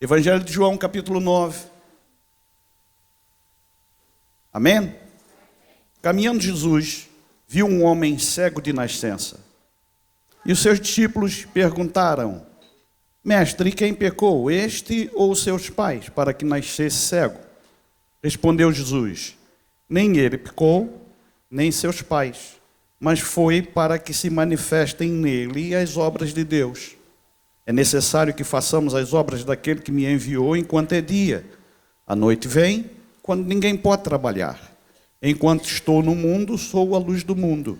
Evangelho de João, capítulo 9. Amém? Caminhando Jesus, viu um homem cego de nascença. E os seus discípulos perguntaram: Mestre, quem pecou, este ou seus pais, para que nascesse cego? Respondeu Jesus: Nem ele pecou, nem seus pais, mas foi para que se manifestem nele as obras de Deus. É necessário que façamos as obras daquele que me enviou enquanto é dia. A noite vem, quando ninguém pode trabalhar. Enquanto estou no mundo, sou a luz do mundo.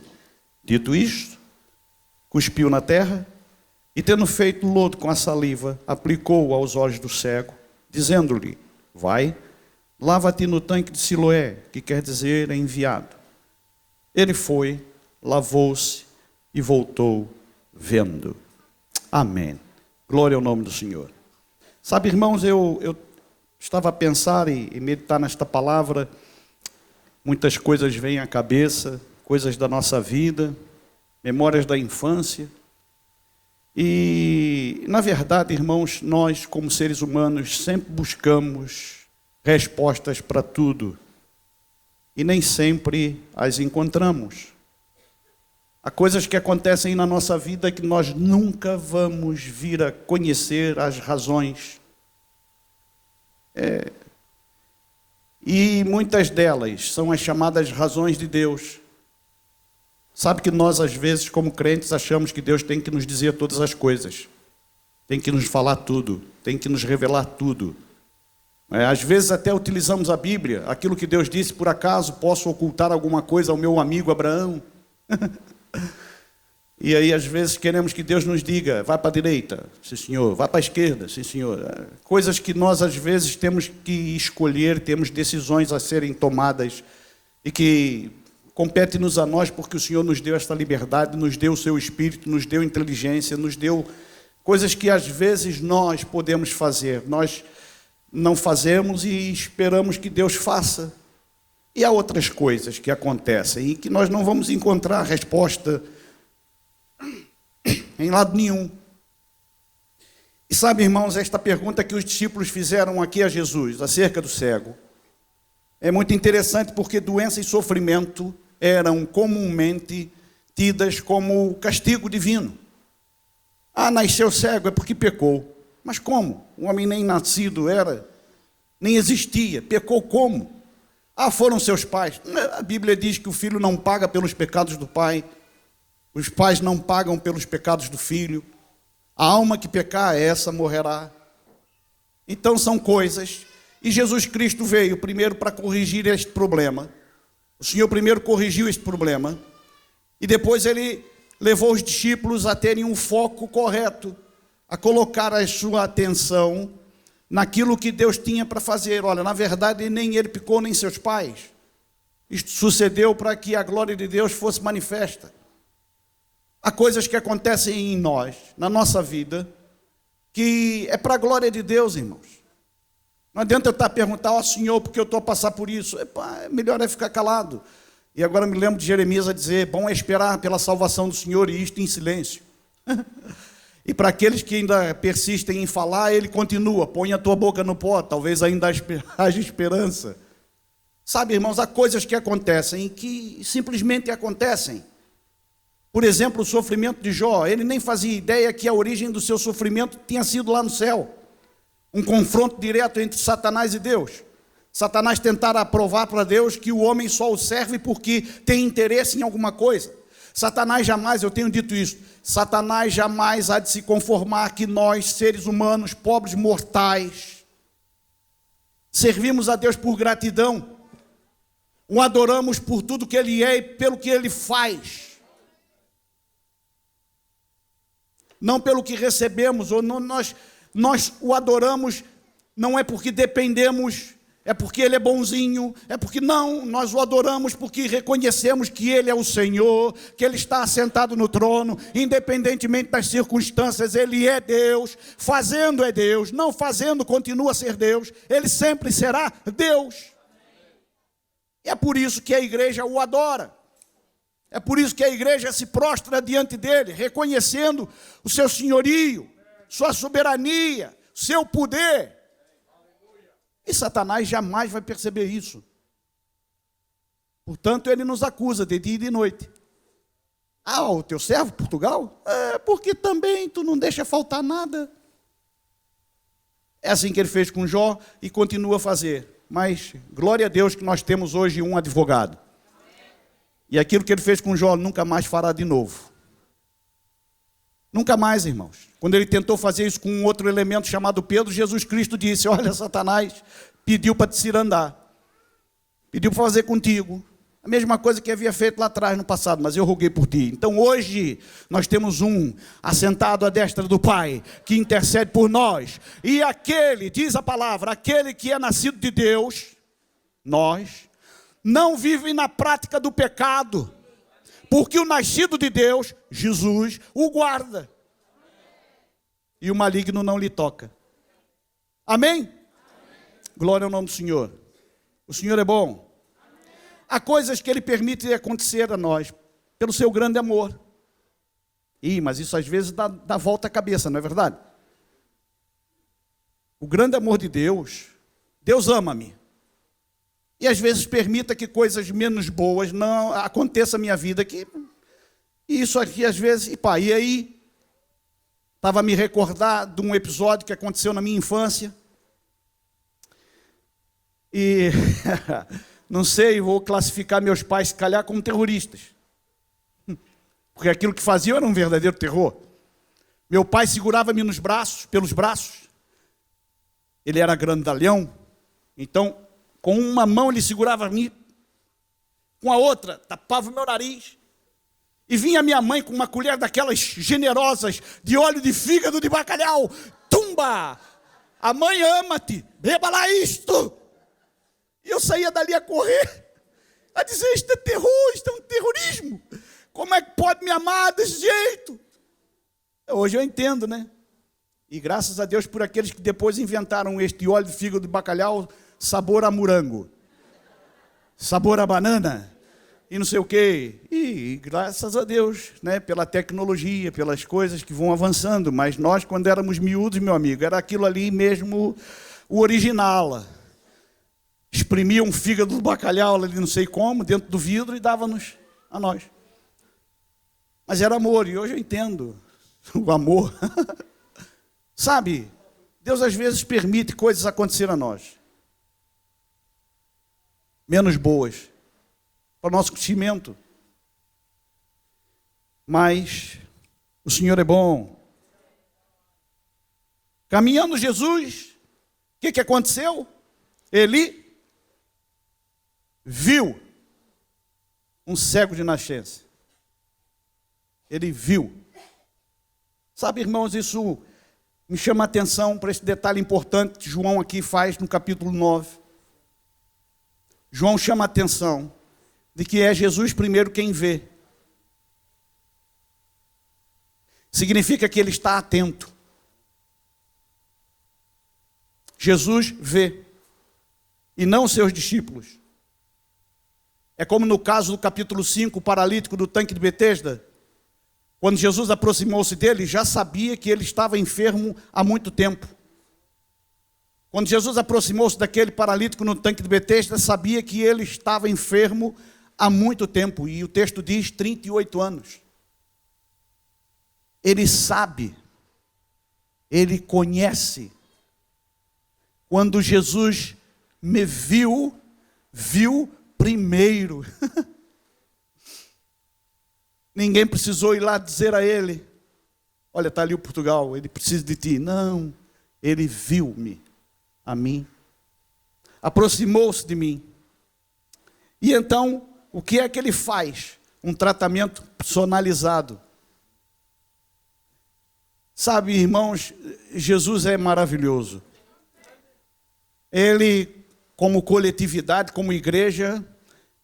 Dito isto, cuspiu na terra e, tendo feito lodo com a saliva, aplicou-o aos olhos do cego, dizendo-lhe: Vai, lava-te no tanque de Siloé, que quer dizer enviado. Ele foi, lavou-se e voltou vendo. Amém. Glória ao nome do Senhor. Sabe, irmãos, eu estava a pensar e meditar nesta palavra. Muitas coisas vêm à cabeça, coisas da nossa vida, memórias da infância. E, na verdade, irmãos, nós, como seres humanos, sempre buscamos respostas para tudo. E nem sempre as encontramos. Há coisas que acontecem na nossa vida que nós nunca vamos vir a conhecer as razões. E muitas delas são as chamadas razões de Deus. Sabe que nós, às vezes, como crentes, achamos que Deus tem que nos dizer todas as coisas. Tem que nos falar tudo. Tem que nos revelar tudo. Às vezes até utilizamos a Bíblia. Aquilo que Deus disse: por acaso posso ocultar alguma coisa ao meu amigo Abraão? E aí, às vezes, queremos que Deus nos diga: vai para a direita, sim senhor, vai para a esquerda, sim senhor. Coisas que nós, às vezes, temos que escolher, temos decisões a serem tomadas e que compete-nos a nós, porque o Senhor nos deu esta liberdade, nos deu o seu Espírito, nos deu inteligência, nos deu coisas que, às vezes, nós podemos fazer. Nós não fazemos e esperamos que Deus faça. E há outras coisas que acontecem e que nós não vamos encontrar resposta em lado nenhum. E sabe, irmãos, esta pergunta que os discípulos fizeram aqui a Jesus, acerca do cego, é muito interessante, porque doença e sofrimento eram comumente tidas como castigo divino. Nasceu cego é porque pecou. Mas como? O homem nem nascido era, nem existia. Pecou como? Foram seus pais. A Bíblia diz que o filho não paga pelos pecados do pai. Os pais não pagam pelos pecados do filho. A alma que pecar, essa morrerá. Então são coisas. E Jesus Cristo veio primeiro para corrigir este problema. O Senhor primeiro corrigiu este problema. E depois ele levou os discípulos a terem um foco correto. A colocar a sua atenção naquilo que Deus tinha para fazer. Olha, na verdade, nem ele pecou, nem seus pais. Isto sucedeu para que a glória de Deus fosse manifesta. Há coisas que acontecem em nós, na nossa vida, que é para a glória de Deus, irmãos. Não adianta eu estar a perguntar: Senhor, por que eu estou a passar por isso? Melhor é ficar calado. E agora me lembro de Jeremias a dizer: bom é esperar pela salvação do Senhor, e isto em silêncio. E para aqueles que ainda persistem em falar, ele continua: põe a tua boca no pó, talvez ainda haja esperança. Sabe, irmãos, há coisas que acontecem e que simplesmente acontecem. Por exemplo, o sofrimento de Jó. Ele nem fazia ideia que a origem do seu sofrimento tinha sido lá no céu. Um confronto direto entre Satanás e Deus. Satanás tentara provar para Deus que o homem só o serve porque tem interesse em alguma coisa. Satanás jamais, eu tenho dito isso, Satanás jamais há de se conformar que nós, seres humanos, pobres mortais, servimos a Deus por gratidão, o adoramos por tudo que Ele é e pelo que Ele faz, não pelo que recebemos, ou não, nós o adoramos não é porque dependemos, é porque Ele é bonzinho, é porque não, nós o adoramos porque reconhecemos que Ele é o Senhor, que Ele está assentado no trono, independentemente das circunstâncias, Ele é Deus, fazendo é Deus, não fazendo continua a ser Deus, Ele sempre será Deus. E é por isso que a igreja o adora, é por isso que a igreja se prostra diante dEle, reconhecendo o seu senhorio, sua soberania, seu poder. E Satanás jamais vai perceber isso. Portanto, ele nos acusa de dia e de noite. Ah, o teu servo, Portugal? Porque também tu não deixa faltar nada. É assim que ele fez com Jó e continua a fazer. Mas, glória a Deus que nós temos hoje um advogado. E aquilo que ele fez com Jó nunca mais fará de novo. Nunca mais, irmãos. Quando ele tentou fazer isso com um outro elemento chamado Pedro, Jesus Cristo disse: olha, Satanás pediu para te cirandar. Pediu para fazer contigo. A mesma coisa que havia feito lá atrás, no passado, mas eu roguei por ti. Então hoje nós temos um assentado à destra do Pai, que intercede por nós. E aquele, diz a palavra, aquele que é nascido de Deus, nós, não vive na prática do pecado, porque o nascido de Deus, Jesus, o guarda. E o maligno não lhe toca. Amém? Glória ao nome do Senhor. O Senhor é bom. Há coisas que Ele permite acontecer a nós, pelo seu grande amor. Mas isso às vezes dá volta à cabeça, não é verdade? O grande amor de Deus, Deus ama-me. E às vezes permita que coisas menos boas não aconteçam na minha vida. E isso aqui às vezes, e aí, estava a me recordar de um episódio que aconteceu na minha infância. E... não sei, vou classificar meus pais, se calhar, como terroristas. Porque aquilo que faziam era um verdadeiro terror. Meu pai segurava-me pelos braços. Ele era grandalhão. Então, com uma mão ele segurava-me, com a outra tapava o meu nariz. E vinha minha mãe com uma colher daquelas generosas, de óleo de fígado de bacalhau. Tumba! A mãe ama-te, beba lá isto! E eu saía dali a correr, a dizer: isto é terror, isto é um terrorismo. Como é que pode me amar desse jeito? Hoje eu entendo, né? E graças a Deus por aqueles que depois inventaram este óleo de fígado de bacalhau, sabor a morango, sabor a banana, e não sei o quê. E graças a Deus, né? Pela tecnologia, pelas coisas que vão avançando. Mas nós, quando éramos miúdos, meu amigo, era aquilo ali mesmo, o original. Exprimia um fígado do bacalhau ali, não sei como, dentro do vidro e dava-nos a nós. Mas era amor, e hoje eu entendo o amor. Sabe, Deus às vezes permite coisas acontecer a nós, menos boas, para o nosso crescimento. Mas o Senhor é bom. Caminhando Jesus, o que aconteceu? Ele viu um cego de nascença. Ele viu. Sabe, irmãos, isso me chama a atenção para esse detalhe importante que João aqui faz no capítulo 9. João chama a atenção de que é Jesus primeiro quem vê. Significa que ele está atento. Jesus vê, e não seus discípulos. É como no caso do capítulo 5, o paralítico do tanque de Betesda. Quando Jesus aproximou-se dele, já sabia que ele estava enfermo há muito tempo. Quando Jesus aproximou-se daquele paralítico no tanque de Betesda, sabia que ele estava enfermo há muito tempo. E o texto diz 38 anos. Ele sabe, ele conhece. Quando Jesus me viu primeiro. Ninguém precisou ir lá dizer a ele: olha, está ali o Portugal, ele precisa de ti. Não, ele viu-me, a mim, aproximou-se de mim. E então, o que é que ele faz? Um tratamento personalizado. Sabe, irmãos, Jesus é maravilhoso. Ele, como coletividade, como igreja,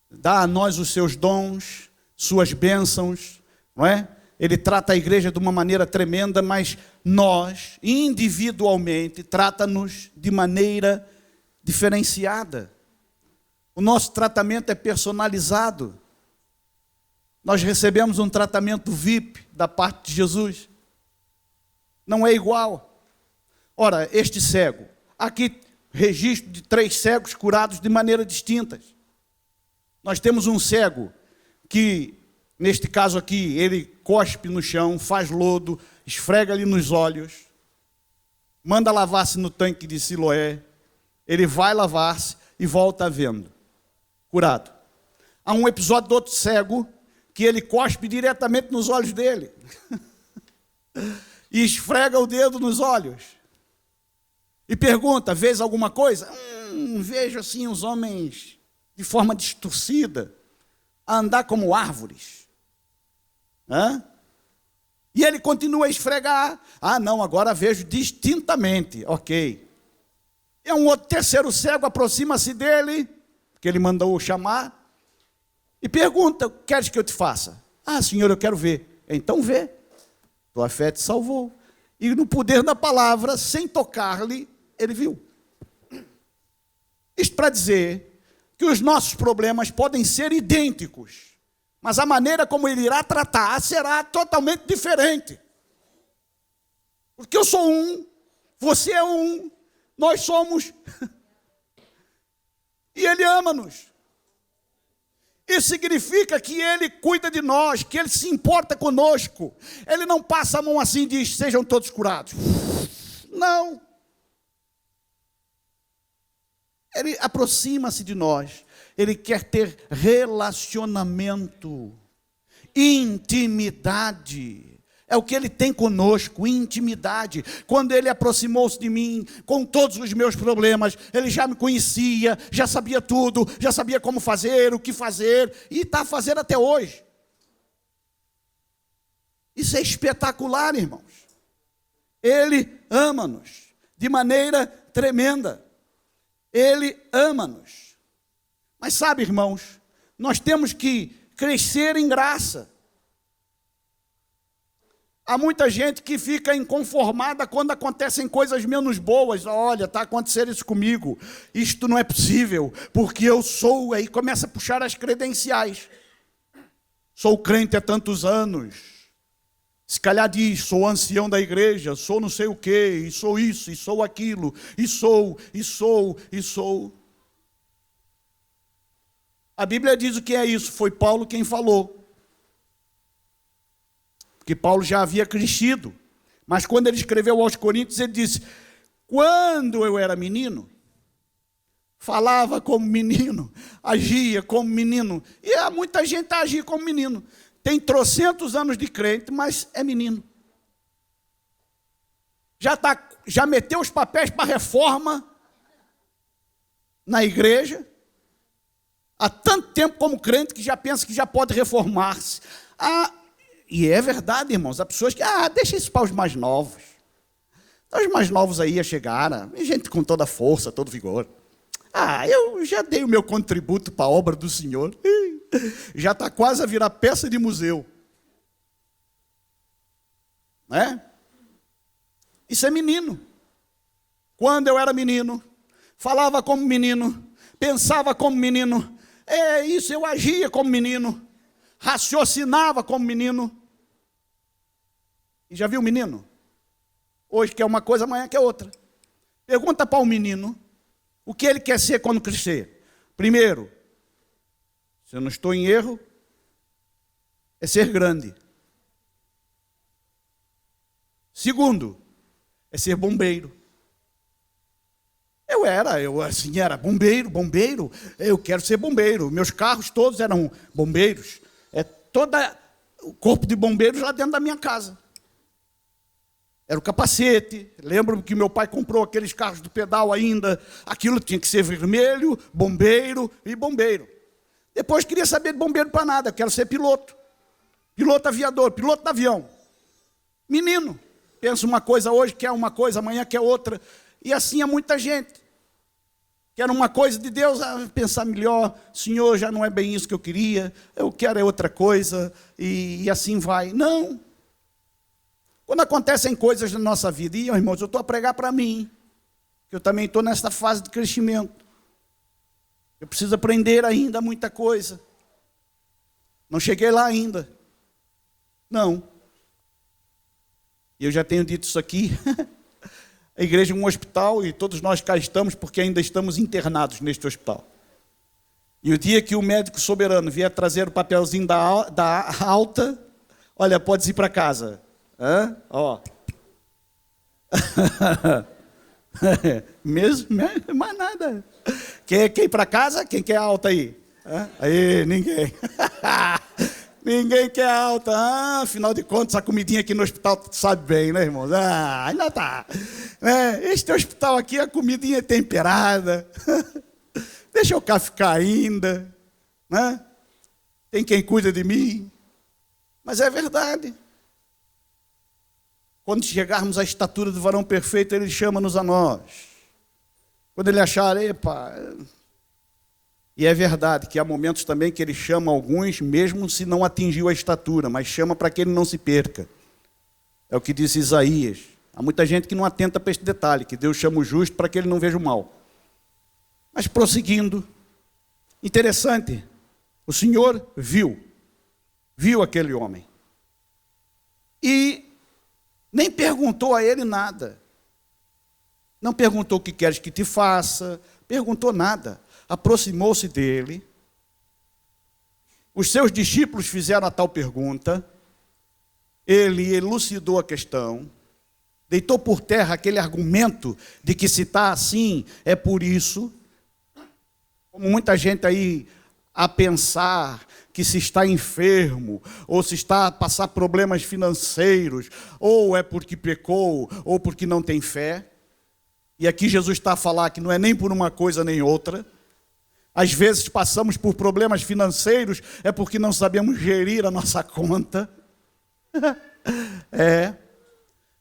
dá a nós os seus dons, suas bênçãos, não é? Ele trata a igreja de uma maneira tremenda, mas nós, individualmente, trata-nos de maneira diferenciada. O nosso tratamento é personalizado. Nós recebemos um tratamento VIP da parte de Jesus. Não é igual. Ora, este cego, aqui registro de 3 cegos curados de maneiras distintas. Nós temos um cego que, neste caso aqui, ele cospe no chão, faz lodo, esfrega ali nos olhos, manda lavar-se no tanque de Siloé, ele vai lavar-se e volta vendo, curado. Há um episódio do outro cego que ele cospe diretamente nos olhos dele e esfrega o dedo nos olhos e pergunta: vês alguma coisa? Vejo assim os homens de forma distorcida, a andar como árvores. E ele continua a esfregar. Não, agora vejo distintamente. Ok. E um outro terceiro cego aproxima-se dele, que ele mandou chamar, e pergunta: queres que eu te faça? Senhor, eu quero ver. Então vê, tua fé te salvou. E no poder da palavra, sem tocar-lhe, ele viu. Isto para dizer que os nossos problemas podem ser idênticos, mas a maneira como ele irá tratar será totalmente diferente. Porque eu sou um, você é um, nós somos, e ele ama-nos. Isso significa que ele cuida de nós, que ele se importa conosco. Ele não passa a mão assim e diz: sejam todos curados. Não. Ele aproxima-se de nós. Ele quer ter relacionamento, intimidade. É o que ele tem conosco, intimidade. Quando ele aproximou-se de mim, com todos os meus problemas, ele já me conhecia, já sabia tudo, já sabia como fazer, o que fazer, e está fazendo até hoje. Isso é espetacular, irmãos. Ele ama-nos de maneira tremenda. Ele ama-nos. Mas sabe, irmãos, nós temos que crescer em graça. Há muita gente que fica inconformada quando acontecem coisas menos boas. Olha, está acontecendo isso comigo. Isto não é possível, porque eu sou... Aí começa a puxar as credenciais. Sou crente há tantos anos. Se calhar diz: sou ancião da igreja, sou não sei o quê, e sou isso, e sou aquilo, e sou. A Bíblia diz o que é isso. Foi Paulo quem falou. Porque Paulo já havia crescido. Mas quando ele escreveu aos Coríntios, ele disse: quando eu era menino, falava como menino, agia como menino. E há muita gente a agir como menino. Tem trocentos anos de crente, mas é menino. Já meteu os papéis para reforma na igreja. Há tanto tempo como crente que já pensa que já pode reformar-se. E é verdade, irmãos. Há pessoas que, deixa isso para os mais novos. Os mais novos aí a chegar, gente com toda a força, todo vigor. Eu já dei o meu contributo para a obra do Senhor. Já está quase a virar peça de museu. Né? Isso é menino. Quando eu era menino, falava como menino, pensava como menino. Eu agia como menino, raciocinava como menino. E já viu o menino? Hoje quer uma coisa, amanhã quer outra. Pergunta para o menino o que ele quer ser quando crescer. Primeiro, se eu não estou em erro, é ser grande. Segundo, é ser bombeiro. Eu era bombeiro, eu quero ser bombeiro. Meus carros todos eram bombeiros. Todo o corpo de bombeiros lá dentro da minha casa. Era o capacete. Lembro que meu pai comprou aqueles carros do pedal ainda. Aquilo tinha que ser vermelho, bombeiro e bombeiro. Depois queria saber de bombeiro para nada. Quero ser piloto. Piloto aviador, piloto de avião. Menino. Pensa uma coisa hoje, quer uma coisa, amanhã quer outra. E assim é muita gente. Quer uma coisa de Deus, pensar melhor. Senhor, já não é bem isso que eu queria. Eu quero é outra coisa. E assim vai. Não. Quando acontecem coisas na nossa vida, e irmãos, eu estou a pregar para mim, que eu também estou nessa fase de crescimento. Eu preciso aprender ainda muita coisa. Não cheguei lá ainda. Não. E eu já tenho dito isso aqui. A igreja é um hospital e todos nós cá estamos porque ainda estamos internados neste hospital. E o dia que o médico soberano vier trazer o papelzinho da alta, olha, pode ir para casa. Ó. Mesmo, mais nada. Quem quer ir para casa? Quem quer alta aí? Aí, ninguém. Ninguém quer alta. Afinal de contas, a comidinha aqui no hospital sabe bem, né, irmãos? Ainda tá. Este hospital aqui, a comidinha é temperada. Deixa eu cá ficar ainda. Né? Tem quem cuida de mim. Mas é verdade. Quando chegarmos à estatura do varão perfeito, ele chama-nos a nós. Quando ele achar, epa... E é verdade que há momentos também que ele chama alguns, mesmo se não atingiu a estatura, mas chama para que ele não se perca. É o que disse Isaías. Há muita gente que não atenta para este detalhe, que Deus chama o justo para que ele não veja o mal. Mas prosseguindo, interessante, o Senhor viu aquele homem. E nem perguntou a ele nada. Não perguntou o que queres que te faça, perguntou nada. Aproximou-se dele. Os seus discípulos fizeram a tal pergunta. Ele elucidou a questão. Deitou por terra aquele argumento de que se está assim, é por isso. Como muita gente aí a pensar que se está enfermo, ou se está a passar problemas financeiros, ou é porque pecou, ou porque não tem fé. E aqui Jesus está a falar que não é nem por uma coisa nem outra. Às vezes passamos por problemas financeiros, é porque não sabemos gerir a nossa conta.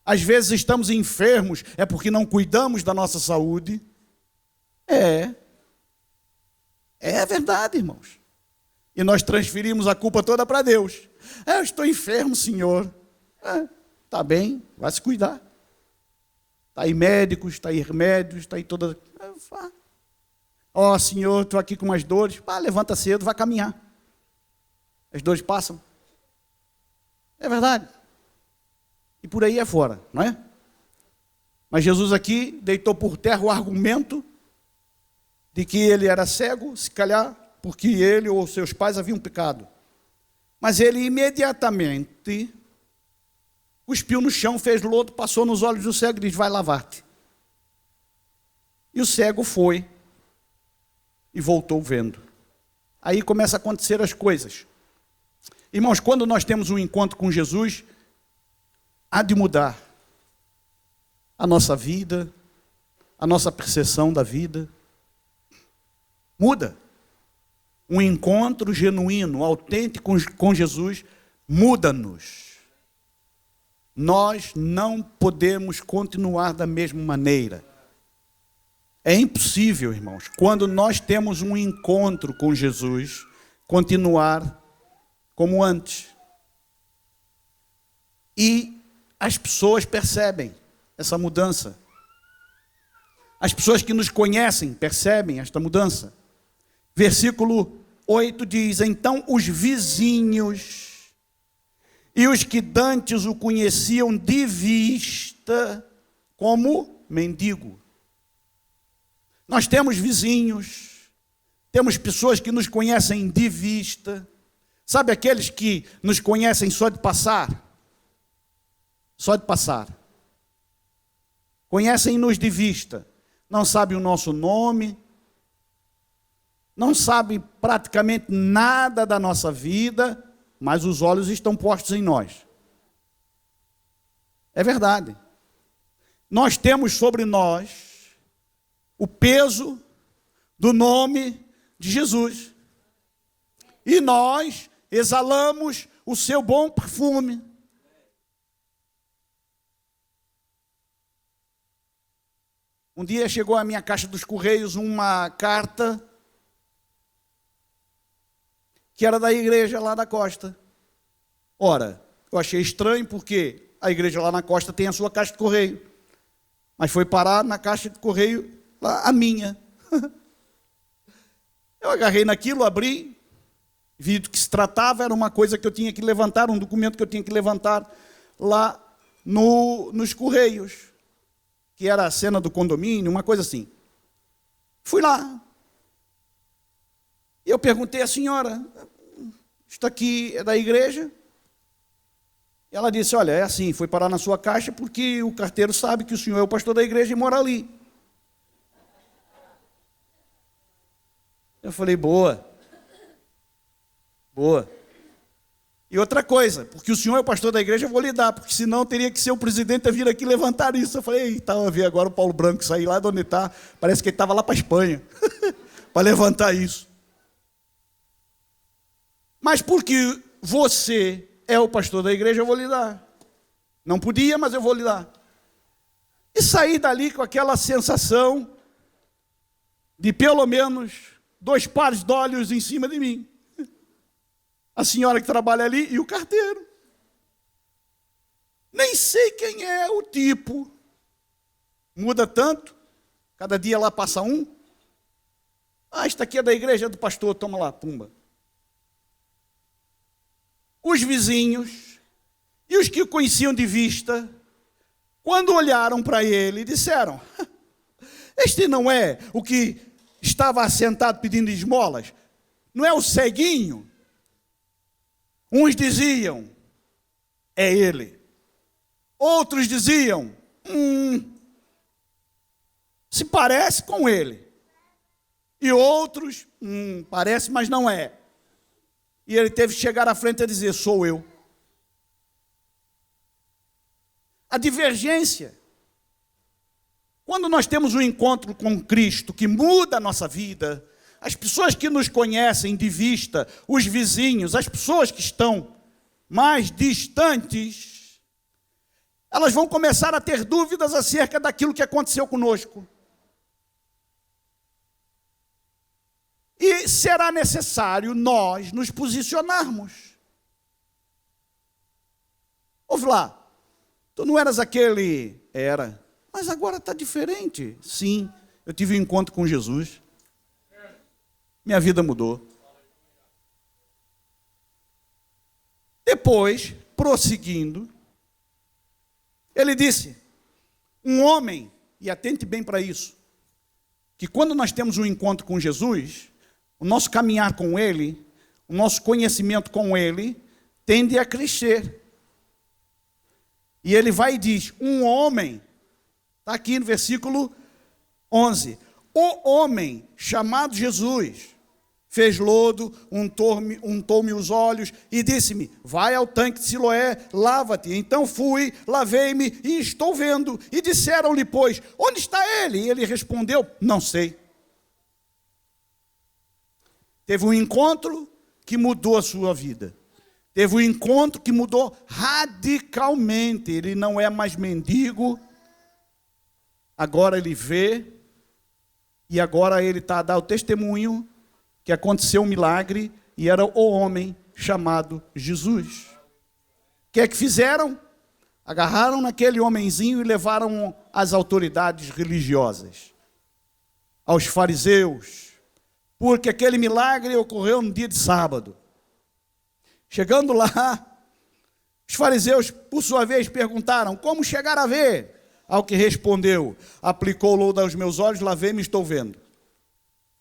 Às vezes estamos enfermos, é porque não cuidamos da nossa saúde. É verdade, irmãos. E nós transferimos a culpa toda para Deus. Eu estou enfermo, Senhor. Tá bem, vai se cuidar. Está aí médicos, está aí remédios, está aí toda... Senhor, estou aqui com umas dores. Levanta cedo, vai caminhar. As dores passam. É verdade. E por aí é fora, não é? Mas Jesus aqui deitou por terra o argumento de que ele era cego, se calhar porque ele ou seus pais haviam pecado. Mas ele imediatamente cuspiu no chão, fez lodo, passou nos olhos do cego e disse, vai lavar-te. E o cego foi e voltou vendo. Aí começa a acontecer as coisas. Irmãos, quando nós temos um encontro com Jesus, há de mudar a nossa vida, a nossa percepção da vida. Muda. Um encontro genuíno, autêntico com Jesus, muda-nos. Nós não podemos continuar da mesma maneira. É impossível, irmãos, quando nós temos um encontro com Jesus, continuar como antes. E as pessoas percebem essa mudança. As pessoas que nos conhecem percebem esta mudança. Versículo 8 diz, então os vizinhos e os que dantes o conheciam de vista como mendigo. Nós temos vizinhos, temos pessoas que nos conhecem de vista. Sabe aqueles que nos conhecem só de passar? Só de passar. Conhecem-nos de vista. Não sabem o nosso nome. Não sabem praticamente nada da nossa vida, mas os olhos estão postos em nós. É verdade. Nós temos sobre nós o peso do nome de Jesus. E nós exalamos o seu bom perfume. Um dia chegou à minha caixa dos Correios uma carta que era da igreja lá da costa. Ora, eu achei estranho porque a igreja lá na costa tem a sua caixa de correio. Mas foi parar na caixa de correio a minha. Eu agarrei naquilo, abri, vi do que se tratava, era uma coisa que eu tinha que levantar, um documento que eu tinha que levantar lá nos Correios, que era a cena do condomínio, uma coisa assim. Fui lá. E eu perguntei à senhora, isto aqui é da igreja? E ela disse, olha, é assim, foi parar na sua caixa porque o carteiro sabe que o senhor é o pastor da igreja e mora ali. Eu falei, boa. Boa. E outra coisa, porque o senhor é o pastor da igreja, eu vou lhe dar, porque senão teria que ser o presidente a vir aqui levantar isso. Eu falei, eita, eu vi agora o Paulo Branco sair lá de onde está, parece que ele estava lá para a Espanha, para levantar isso. Mas porque você é o pastor da igreja, eu vou lhe dar. Não podia, mas eu vou lhe dar. E saí dali com aquela sensação de pelo menos 2 pares de olhos em cima de mim. A senhora que trabalha ali e o carteiro. Nem sei quem é o tipo. Muda tanto. Cada dia lá passa um. Ah, isto aqui é da igreja do pastor, toma lá, pumba. Os vizinhos e os que o conheciam de vista, quando olharam para ele, disseram, este não é o que estava assentado pedindo esmolas? Não é o ceguinho? Uns diziam, é ele. Outros diziam, se parece com ele. E outros, parece, mas não é. E ele teve que chegar à frente e dizer, sou eu. A divergência. Quando nós temos um encontro com Cristo que muda a nossa vida, as pessoas que nos conhecem de vista, os vizinhos, as pessoas que estão mais distantes, elas vão começar a ter dúvidas acerca daquilo que aconteceu conosco. E será necessário nós nos posicionarmos. Ouve lá, tu não eras aquele... Era, mas agora está diferente. Sim, eu tive um encontro com Jesus. Minha vida mudou. Depois, prosseguindo, ele disse, um homem, e atente bem para isso, que quando nós temos um encontro com Jesus, o nosso caminhar com Ele, o nosso conhecimento com Ele, tende a crescer. E ele vai e diz, um homem, está aqui no versículo 11, o homem chamado Jesus fez lodo, untou-me os olhos e disse-me, vai ao tanque de Siloé, lava-te. Então fui, lavei-me e estou vendo. E disseram-lhe, pois, onde está ele? E ele respondeu, não sei. Teve um encontro que mudou a sua vida. Teve um encontro que mudou radicalmente. Ele não é mais mendigo. Agora ele vê. E agora ele está a dar o testemunho que aconteceu um milagre e era o homem chamado Jesus. O que é que fizeram? Agarraram naquele homenzinho e levaram às autoridades religiosas, aos fariseus, porque aquele milagre ocorreu no dia de sábado. Chegando lá, os fariseus, por sua vez, perguntaram, como chegar a ver? Ao que respondeu, aplicou lodo aos meus olhos, lavei-me e estou vendo.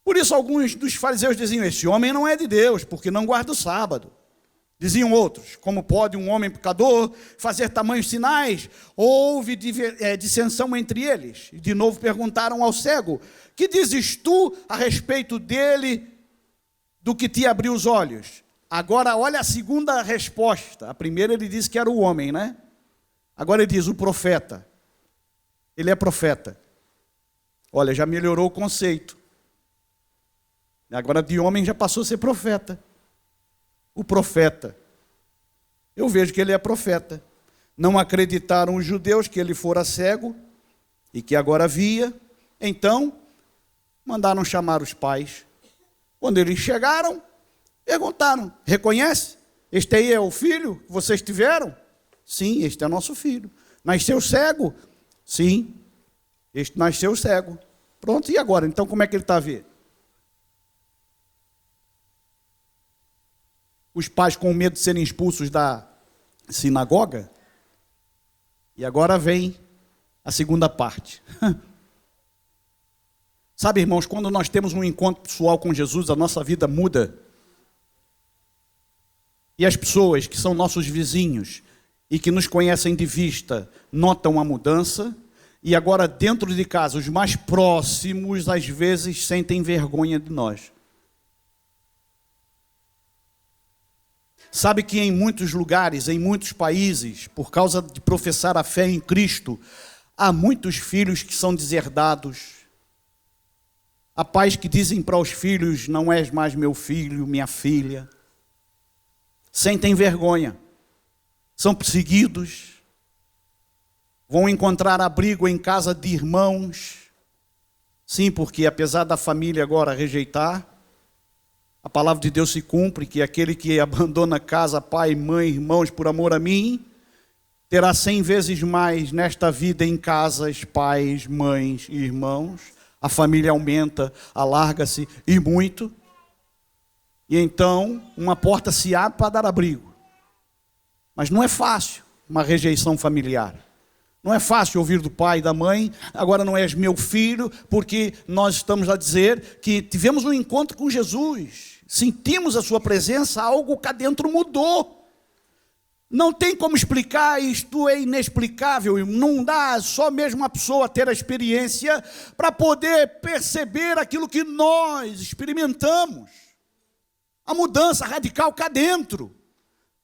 Por isso alguns dos fariseus diziam, esse homem não é de Deus, porque não guarda o sábado. Diziam outros, como pode um homem pecador fazer tamanhos sinais? Houve dissensão entre eles. E de novo perguntaram ao cego, que dizes tu a respeito dele, do que te abriu os olhos? Agora olha a segunda resposta. A primeira ele disse que era o homem, né? Agora ele diz, o profeta. Ele é profeta. Olha, já melhorou o conceito. Agora de homem já passou a ser profeta. O profeta. Eu vejo que ele é profeta. Não acreditaram os judeus que ele fora cego e que agora via. Então, mandaram chamar os pais. Quando eles chegaram, perguntaram, reconhece? Este aí é o filho que vocês tiveram? Sim, este é nosso filho. Nasceu cego? Sim, este nasceu cego. Pronto, e agora? Então como é que ele está a ver? Os pais com medo de serem expulsos da sinagoga, e agora vem a segunda parte. Sabe, irmãos, quando nós temos um encontro pessoal com Jesus, a nossa vida muda. E as pessoas que são nossos vizinhos e que nos conhecem de vista notam a mudança. E agora, dentro de casa, os mais próximos, às vezes, sentem vergonha de nós. Sabe que em muitos lugares, em muitos países, por causa de professar a fé em Cristo, há muitos filhos que são deserdados. Há pais que dizem para os filhos: não és mais meu filho, minha filha. Sentem vergonha, são perseguidos, vão encontrar abrigo em casa de irmãos. Sim, porque apesar da família agora rejeitar, a palavra de Deus se cumpre, que aquele que abandona casa, pai, mãe, irmãos, por amor a mim, terá 100 vezes mais nesta vida em casas, pais, mães e irmãos. A família aumenta, alarga-se e muito. E então, uma porta se abre para dar abrigo. Mas não é fácil uma rejeição familiar. Não é fácil ouvir do pai e da mãe: agora não és meu filho, porque nós estamos a dizer que tivemos um encontro com Jesus, sentimos a sua presença, algo cá dentro mudou. Não tem como explicar, isto é inexplicável, não dá só mesmo a pessoa ter a experiência para poder perceber aquilo que nós experimentamos. A mudança radical cá dentro.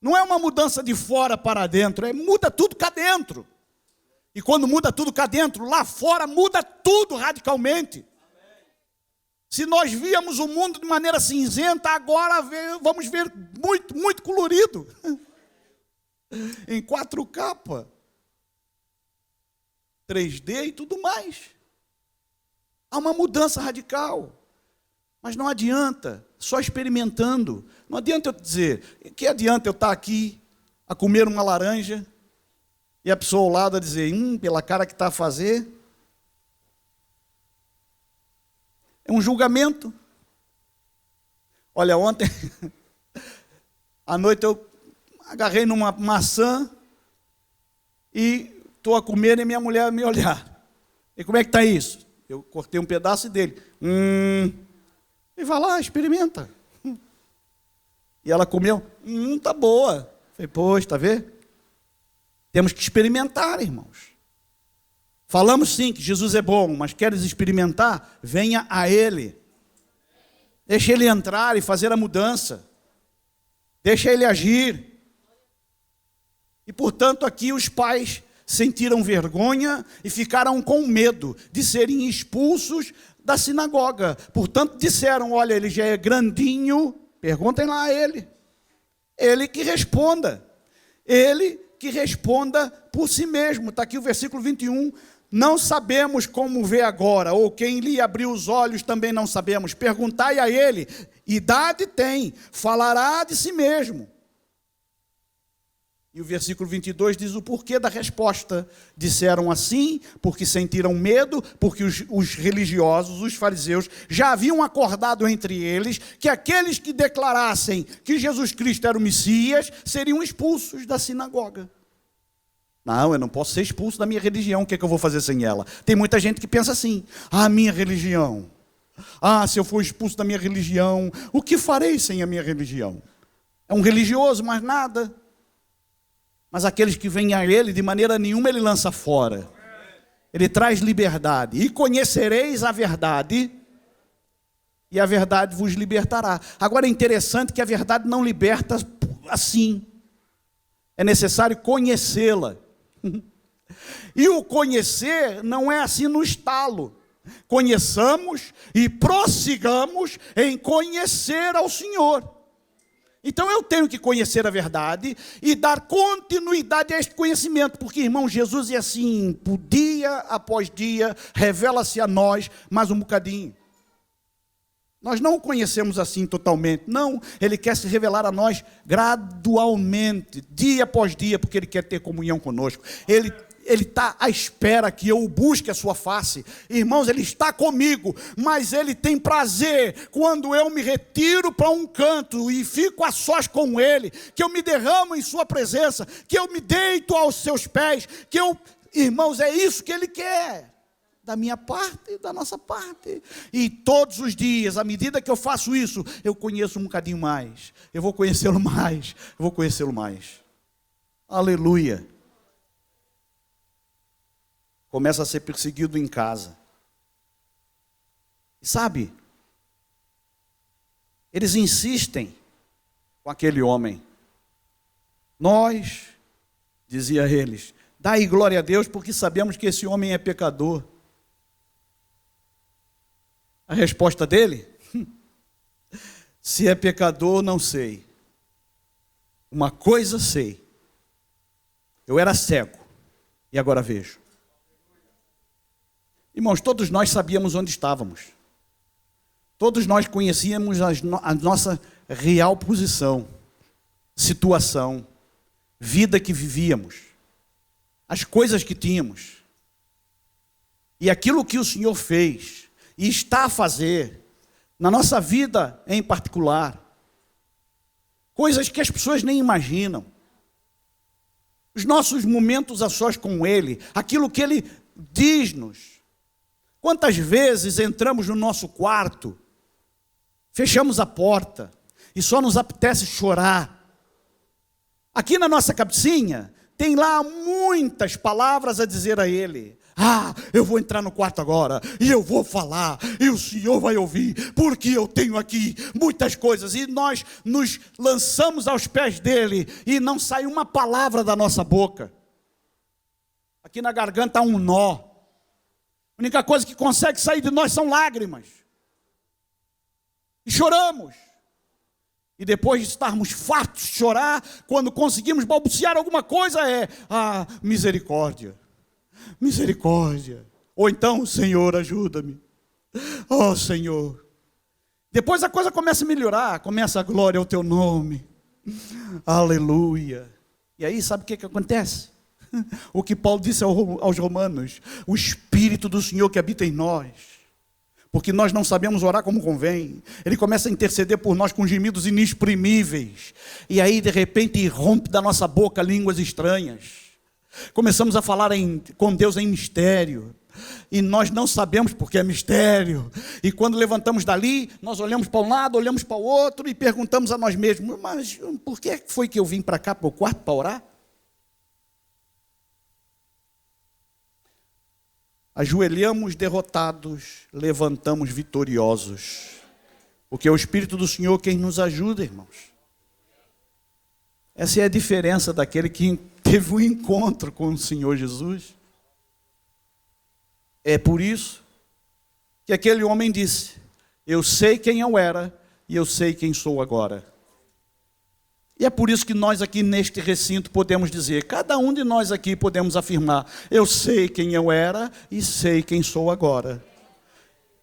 Não é uma mudança de fora para dentro, muda tudo cá dentro. E quando muda tudo cá dentro, lá fora muda tudo radicalmente. Se nós víamos o mundo de maneira cinzenta, agora vamos ver muito, muito colorido. Em 4K, 3D e tudo mais. Há uma mudança radical. Mas não adianta, só experimentando. Não adianta eu dizer, que adianta eu estar aqui a comer uma laranja e a pessoa ao lado a dizer: pela cara que está a fazer. É um julgamento. Olha, ontem, à noite eu agarrei numa maçã e estou a comer e minha mulher me olhar. E como é que está isso? Eu cortei um pedaço dele. E vai lá, experimenta. E ela comeu, tá boa. Falei: pois, está vendo? Temos que experimentar, irmãos. Falamos sim que Jesus é bom, mas queres experimentar? Venha a Ele. Deixa Ele entrar e fazer a mudança. Deixa Ele agir. E, portanto, aqui os pais sentiram vergonha e ficaram com medo de serem expulsos da sinagoga. Portanto, disseram: olha, ele já é grandinho, perguntem lá a ele. Ele que responda. Ele que responda por si mesmo. Está aqui o versículo 21. Não sabemos como vê agora, ou quem lhe abriu os olhos também não sabemos. Perguntai a ele, idade tem, falará de si mesmo. E o versículo 22 diz o porquê da resposta. Disseram assim, porque sentiram medo, porque os religiosos, os fariseus, já haviam acordado entre eles que aqueles que declarassem que Jesus Cristo era o Messias seriam expulsos da sinagoga. Não, eu não posso ser expulso da minha religião, o que é que eu vou fazer sem ela? Tem muita gente que pensa assim: minha religião. Se eu for expulso da minha religião, o que farei sem a minha religião? É um religioso, mas nada. Mas aqueles que vêm a Ele, de maneira nenhuma Ele lança fora. Ele traz liberdade. E conhecereis a verdade, e a verdade vos libertará. Agora é interessante que a verdade não liberta assim. É necessário conhecê-la. E o conhecer não é assim no estalo. Conheçamos e prossigamos em conhecer ao Senhor. Então eu tenho que conhecer a verdade e dar continuidade a este conhecimento, porque, irmão, Jesus é assim, dia após dia, revela-se a nós mais um bocadinho. Nós não o conhecemos assim totalmente, não, Ele quer se revelar a nós gradualmente, dia após dia, porque Ele quer ter comunhão conosco. Ele está à espera que eu busque a sua face. Irmãos, Ele está comigo, mas Ele tem prazer quando eu me retiro para um canto e fico a sós com Ele, que eu me derramo em sua presença, que eu me deito aos seus pés, que eu Irmãos, é isso que Ele quer, da minha parte e da nossa parte. E todos os dias, à medida que eu faço isso, eu conheço um bocadinho mais. Eu vou conhecê-lo mais. Eu vou conhecê-lo mais. Aleluia. Começa a ser perseguido em casa. Sabe? Eles insistem com aquele homem. Nós, dizia eles, dai glória a Deus porque sabemos que esse homem é pecador. A resposta dele? Se é pecador, não sei. Uma coisa sei. Eu era cego e agora vejo. Irmãos, todos nós sabíamos onde estávamos. Todos nós conhecíamos a nossa real posição, situação, vida que vivíamos, as coisas que tínhamos. E aquilo que o Senhor fez e está a fazer na nossa vida em particular, coisas que as pessoas nem imaginam. Os nossos momentos a sós com Ele, aquilo que Ele diz-nos. Quantas vezes entramos no nosso quarto, fechamos a porta e só nos apetece chorar. Aqui na nossa cabecinha, tem lá muitas palavras a dizer a Ele. Ah, eu vou entrar no quarto agora e eu vou falar e o Senhor vai ouvir, porque eu tenho aqui muitas coisas. E nós nos lançamos aos pés dEle e não sai uma palavra da nossa boca. Aqui na garganta há um nó. A única coisa que consegue sair de nós são lágrimas. E choramos. E depois de estarmos fartos de chorar, quando conseguimos balbuciar alguma coisa misericórdia. Misericórdia. Ou então, Senhor, ajuda-me. Oh, Senhor. Depois a coisa começa a melhorar, começa a glória ao teu nome. Aleluia. E aí, sabe o que acontece? O que Paulo disse aos romanos: o Espírito do Senhor que habita em nós. Porque nós não sabemos orar como convém. Ele começa a interceder por nós com gemidos inexprimíveis. E aí, de repente, irrompe da nossa boca línguas estranhas. Começamos a falar com Deus em mistério. E nós não sabemos porque é mistério. E quando levantamos dali, nós olhamos para um lado, olhamos para o outro e perguntamos a nós mesmos: mas por que foi que eu vim para cá, para o quarto, para orar? Ajoelhamos derrotados, levantamos vitoriosos. Porque é o Espírito do Senhor quem nos ajuda, irmãos. Essa é a diferença daquele que teve um encontro com o Senhor Jesus. É por isso que aquele homem disse: eu sei quem eu era e eu sei quem sou agora. E é por isso que nós aqui neste recinto podemos dizer, cada um de nós aqui podemos afirmar: eu sei quem eu era e sei quem sou agora.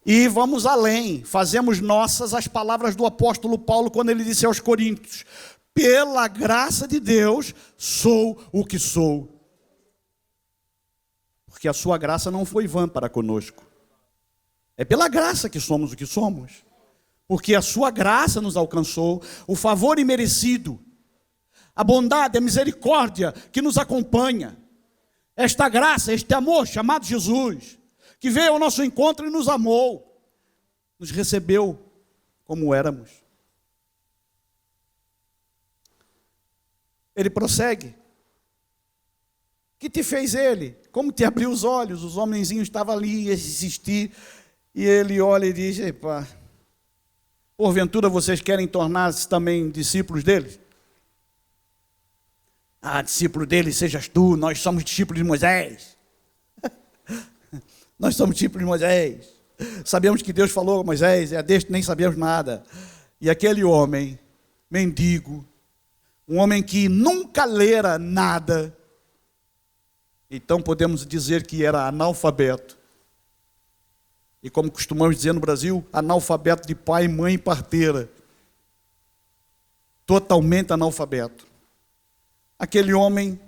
E vamos além, fazemos nossas as palavras do apóstolo Paulo quando ele disse aos Coríntios: pela graça de Deus sou o que sou. Porque a sua graça não foi vã para conosco. É pela graça que somos o que somos. Porque a sua graça nos alcançou, o favor imerecido, a bondade, a misericórdia que nos acompanha. Esta graça, este amor chamado Jesus, que veio ao nosso encontro e nos amou, nos recebeu como éramos. Ele prossegue. Que te fez ele? Como te abriu os olhos? Os homenzinhos estavam ali a existir. E ele olha e diz: epa, porventura vocês querem tornar-se também discípulos dele? Ah, discípulo dele sejas tu, nós somos discípulos de Moisés. Nós somos discípulos de Moisés. Sabemos que Deus falou a Moisés, é deste nem sabemos nada. E aquele homem, mendigo, um homem que nunca lera nada, então podemos dizer que era analfabeto. E como costumamos dizer no Brasil, analfabeto de pai, mãe e parteira. Totalmente analfabeto. Aquele homem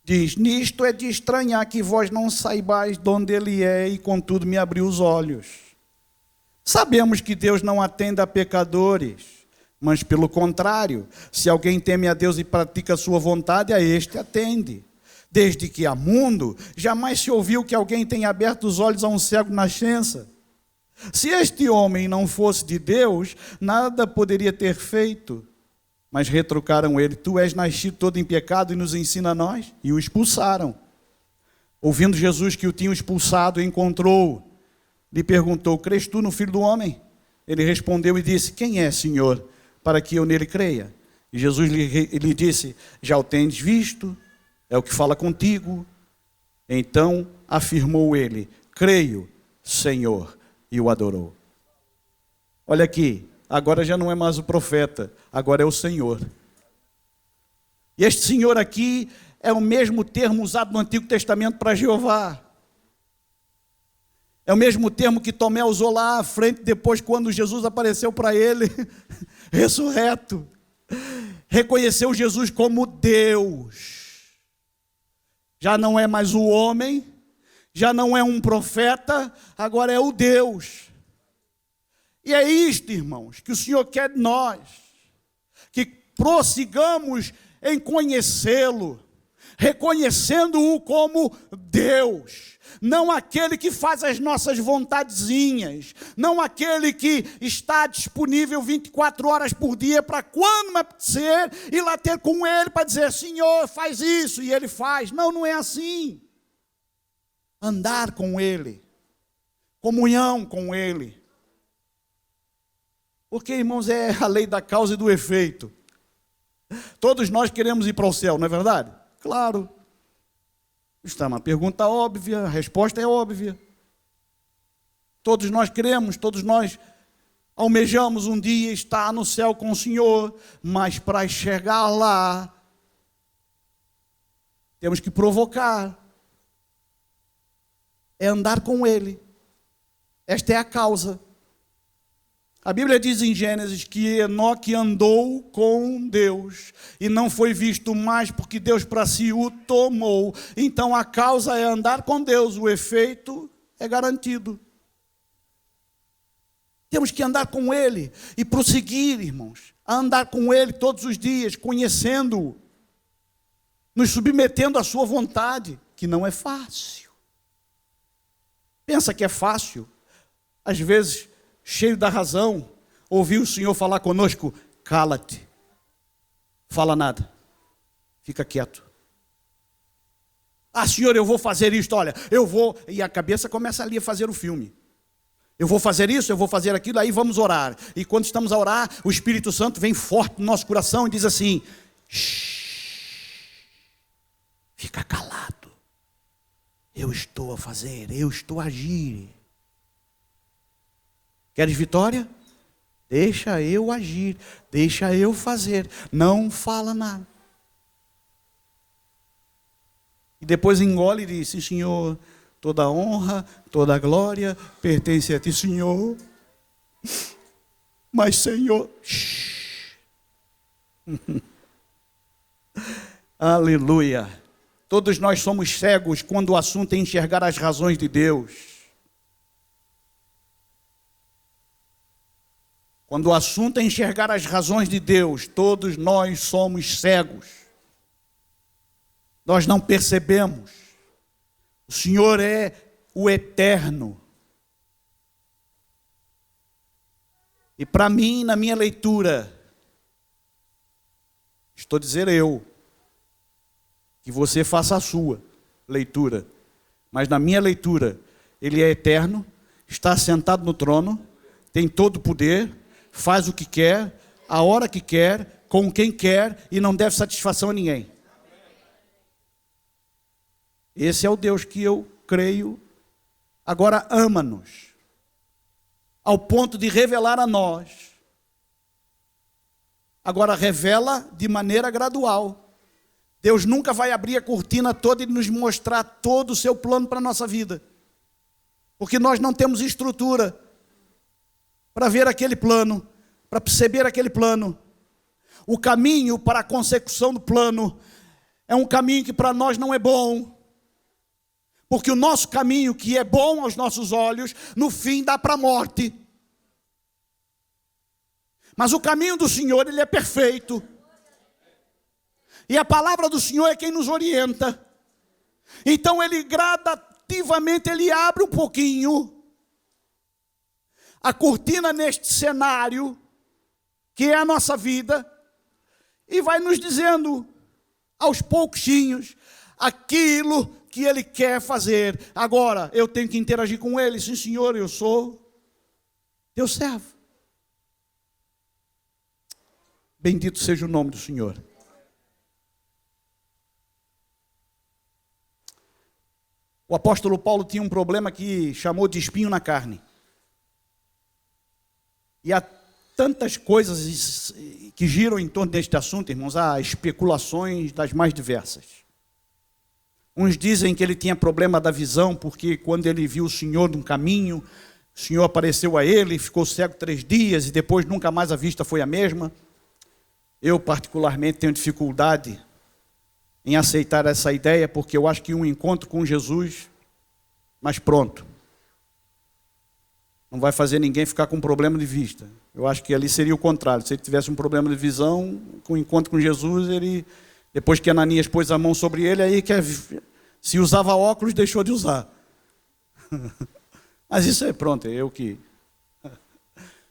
diz: nisto é de estranhar que vós não saibais de onde ele é, e contudo me abriu os olhos. Sabemos que Deus não atende a pecadores, mas pelo contrário, se alguém teme a Deus e pratica a sua vontade, a este atende. Desde que há mundo, jamais se ouviu que alguém tenha aberto os olhos a um cego de nascença. Se este homem não fosse de Deus, nada poderia ter feito. Mas retrucaram ele: tu és nascido todo em pecado e nos ensina a nós? E o expulsaram. Ouvindo Jesus que o tinham expulsado, encontrou, lhe perguntou: crês tu no Filho do Homem? Ele respondeu e disse: quem é, Senhor, para que eu nele creia? E Jesus lhe disse: já o tendes visto, é o que fala contigo. Então afirmou ele: creio, Senhor, e o adorou. Olha aqui, agora já não é mais o profeta, agora é o Senhor. E este Senhor aqui é o mesmo termo usado no Antigo Testamento para Jeová. É o mesmo termo que Tomé usou lá à frente, depois quando Jesus apareceu para ele, ressurreto. Reconheceu Jesus como Deus. Já não é mais o homem, já não é um profeta, agora é o Deus. E é isto, irmãos, que o Senhor quer de nós, que prossigamos em conhecê-lo, reconhecendo-o como Deus, não aquele que faz as nossas vontadezinhas, não aquele que está disponível 24 horas por dia para quando me apetecer ir lá ter com ele para dizer: Senhor, faz isso, e ele faz. Não, não é assim. Andar com ele, comunhão com ele. Porque, irmãos, é a lei da causa e do efeito. Todos nós queremos ir para o céu, não é verdade? Claro. Está uma pergunta óbvia, a resposta é óbvia. Todos nós queremos, todos nós almejamos um dia estar no céu com o Senhor, mas para chegar lá, temos que provocar. É andar com Ele. Esta é a causa. A Bíblia diz em Gênesis que Enoque andou com Deus e não foi visto mais porque Deus para si o tomou. Então a causa é andar com Deus, o efeito é garantido. Temos que andar com Ele e prosseguir, irmãos, a andar com Ele todos os dias, conhecendo-o, nos submetendo à sua vontade, que não é fácil. Pensa que é fácil, às vezes, cheio da razão, ouvir o Senhor falar conosco: cala-te, fala nada, fica quieto. Ah, Senhor, eu vou fazer isto, olha, eu vou, e a cabeça começa ali a fazer o filme. Eu vou fazer isso, eu vou fazer aquilo, aí vamos orar. E quando estamos a orar, o Espírito Santo vem forte no nosso coração e diz assim: fica calado. Eu estou a fazer, eu estou a agir. Queres vitória? Deixa eu agir, deixa eu fazer. Não fala nada. E depois engole e diz: sim, Senhor, toda a honra, toda a glória pertence a ti, Senhor. Mas, Senhor, aleluia. Todos nós somos cegos quando o assunto é enxergar as razões de Deus. Quando o assunto é enxergar as razões de Deus, todos nós somos cegos. Nós não percebemos. O Senhor é o eterno. E para mim, na minha leitura, estou a dizer eu, que você faça a sua leitura, mas na minha leitura, Ele é eterno, está sentado no trono, tem todo o poder, faz o que quer, a hora que quer, com quem quer, e não deve satisfação a ninguém. Esse é o Deus que eu creio. Agora ama-nos, ao ponto de revelar a nós. Agora revela de maneira gradual. Deus nunca vai abrir a cortina toda e nos mostrar todo o seu plano para a nossa vida. Porque nós não temos estrutura para ver aquele plano, para perceber aquele plano. O caminho para a consecução do plano é um caminho que para nós não é bom. Porque o nosso caminho, que é bom aos nossos olhos, no fim dá para a morte. Mas o caminho do Senhor, Ele é perfeito. E a palavra do Senhor é quem nos orienta. Então ele gradativamente ele abre um pouquinho a cortina neste cenário, que é a nossa vida, e vai nos dizendo, aos pouquinhos, aquilo que ele quer fazer. Agora, eu tenho que interagir com ele. Sim, senhor, eu sou teu servo. Bendito seja o nome do Senhor. O apóstolo Paulo tinha um problema que chamou de espinho na carne. E há tantas coisas que giram em torno deste assunto, irmãos, há especulações das mais diversas. Uns dizem que ele tinha problema da visão, porque quando ele viu o Senhor num caminho, o Senhor apareceu a ele, ficou cego 3 dias, e depois nunca mais a vista foi a mesma. Eu, particularmente, tenho dificuldade em aceitar essa ideia, porque eu acho que um encontro com Jesus, mas pronto, não vai fazer ninguém ficar com problema de vista. Eu acho que ali seria o contrário. Se ele tivesse um problema de visão, com o encontro com Jesus, ele, depois que Ananias pôs a mão sobre ele, aí que se usava óculos, deixou de usar. Mas isso é pronto, é eu que...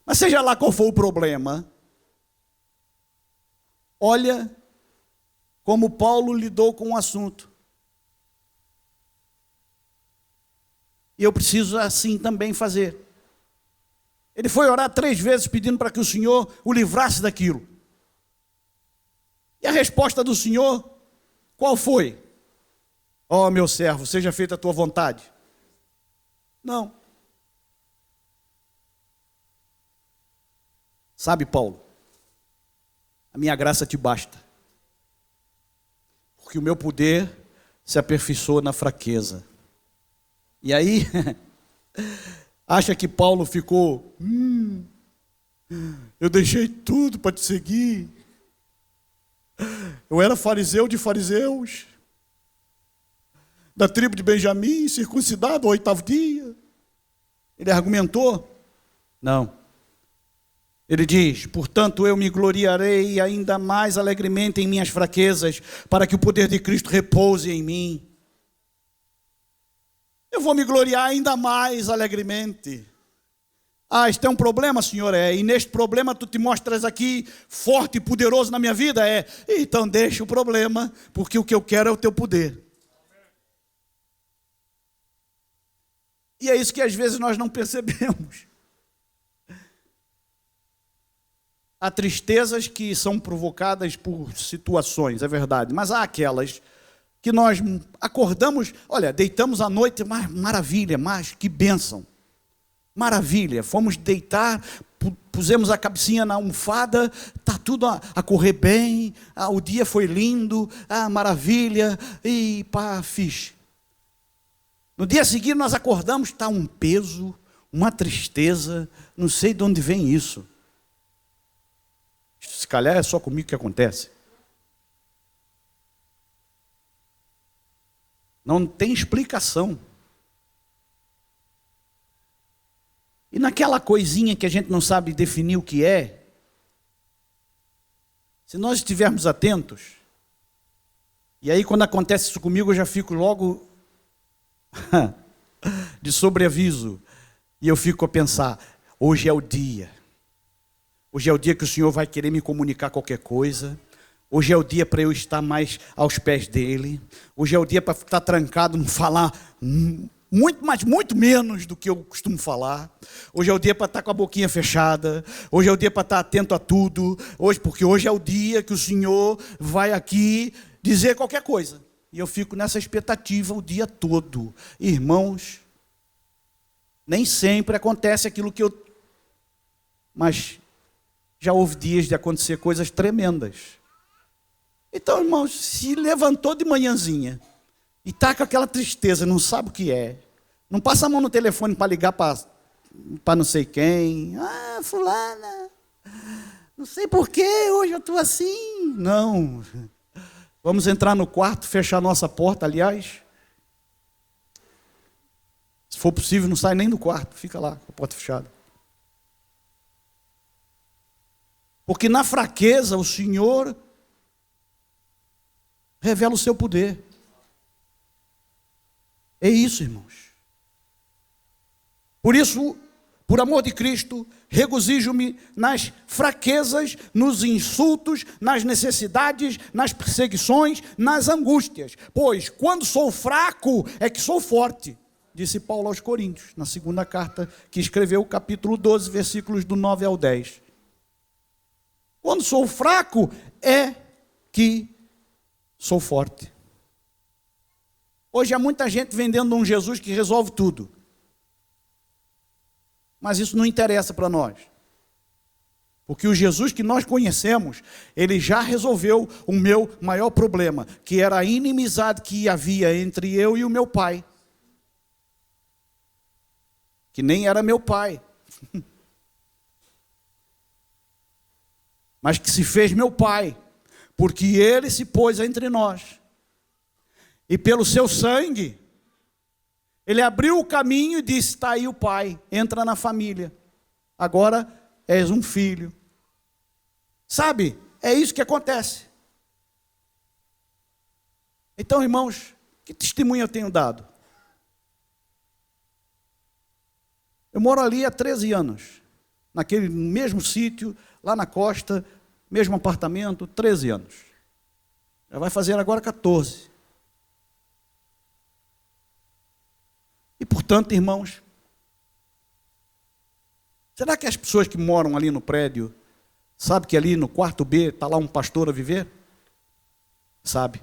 Mas seja lá qual for o problema, olha como Paulo lidou com o assunto. E eu preciso assim também fazer. Ele foi orar 3 vezes pedindo para que o Senhor o livrasse daquilo. E a resposta do Senhor, qual foi? Ó, meu servo, seja feita a tua vontade. Não. Sabe, Paulo, a minha graça te basta. Porque o meu poder se aperfeiçoa na fraqueza. E aí, acha que Paulo ficou, eu deixei tudo para te seguir. Eu era fariseu de fariseus, da tribo de Benjamim, circuncidado ao 8º dia. Ele argumentou? Não. Ele diz, portanto eu me gloriarei ainda mais alegremente em minhas fraquezas, para que o poder de Cristo repouse em mim. Eu vou me gloriar ainda mais alegremente. Ah, este é um problema, Senhor? É. E neste problema tu te mostras aqui forte e poderoso na minha vida? É. Então deixa o problema, porque o que eu quero é o teu poder. E é isso que às vezes nós não percebemos. Há tristezas que são provocadas por situações, é verdade, mas há aquelas que nós acordamos, olha, deitamos à noite, maravilha, mas que bênção, maravilha, fomos deitar, pusemos a cabecinha na almofada, está tudo a correr bem, o dia foi lindo, maravilha, e pá, fixe. No dia seguinte nós acordamos, está um peso, uma tristeza, não sei de onde vem isso. Se calhar é só comigo que acontece. Não tem explicação. E naquela coisinha que a gente não sabe definir o que é, se nós estivermos atentos, e aí quando acontece isso comigo, eu já fico logo de sobreaviso, e eu fico a pensar, hoje é o dia. Hoje é o dia que o Senhor vai querer me comunicar qualquer coisa. Hoje é o dia para eu estar mais aos pés dele. Hoje é o dia para estar trancado, não falar muito menos do que eu costumo falar. Hoje é o dia para estar com a boquinha fechada. Hoje é o dia para estar atento a tudo. Porque hoje é o dia que o Senhor vai aqui dizer qualquer coisa. E eu fico nessa expectativa o dia todo. Irmãos, nem sempre acontece aquilo que eu... Mas já houve dias de acontecer coisas tremendas. Então, irmãos, se levantou de manhãzinha e está com aquela tristeza, não sabe o que é, não passa a mão no telefone para ligar para não sei quem, fulana, não sei porquê, hoje eu estou assim. Não, vamos entrar no quarto, fechar a nossa porta, aliás, se for possível não sai nem do quarto, fica lá com a porta fechada. Porque na fraqueza o Senhor revela o seu poder. É isso, irmãos. Por isso, por amor de Cristo, regozijo-me nas fraquezas, nos insultos, nas necessidades, nas perseguições, nas angústias. Pois, quando sou fraco, é que sou forte, disse Paulo aos Coríntios, na segunda carta que escreveu, capítulo 12, versículos do 9 ao 10. Quando sou fraco, é que sou forte. Hoje há muita gente vendendo um Jesus que resolve tudo. Mas isso não interessa para nós. Porque o Jesus que nós conhecemos, ele já resolveu o meu maior problema, que era a inimizade que havia entre eu e o meu pai. Que nem era meu pai. Mas que se fez meu pai, porque ele se pôs entre nós. E pelo seu sangue, ele abriu o caminho e disse, está aí o pai, entra na família. Agora és um filho. Sabe, é isso que acontece. Então, irmãos, que testemunho eu tenho dado? Eu moro ali há 13 anos, naquele mesmo sítio, lá na costa, mesmo apartamento, 13 anos. Já vai fazer agora 14. E, portanto, irmãos, será que as pessoas que moram ali no prédio, sabem que ali no quarto B está lá um pastor a viver? Sabe.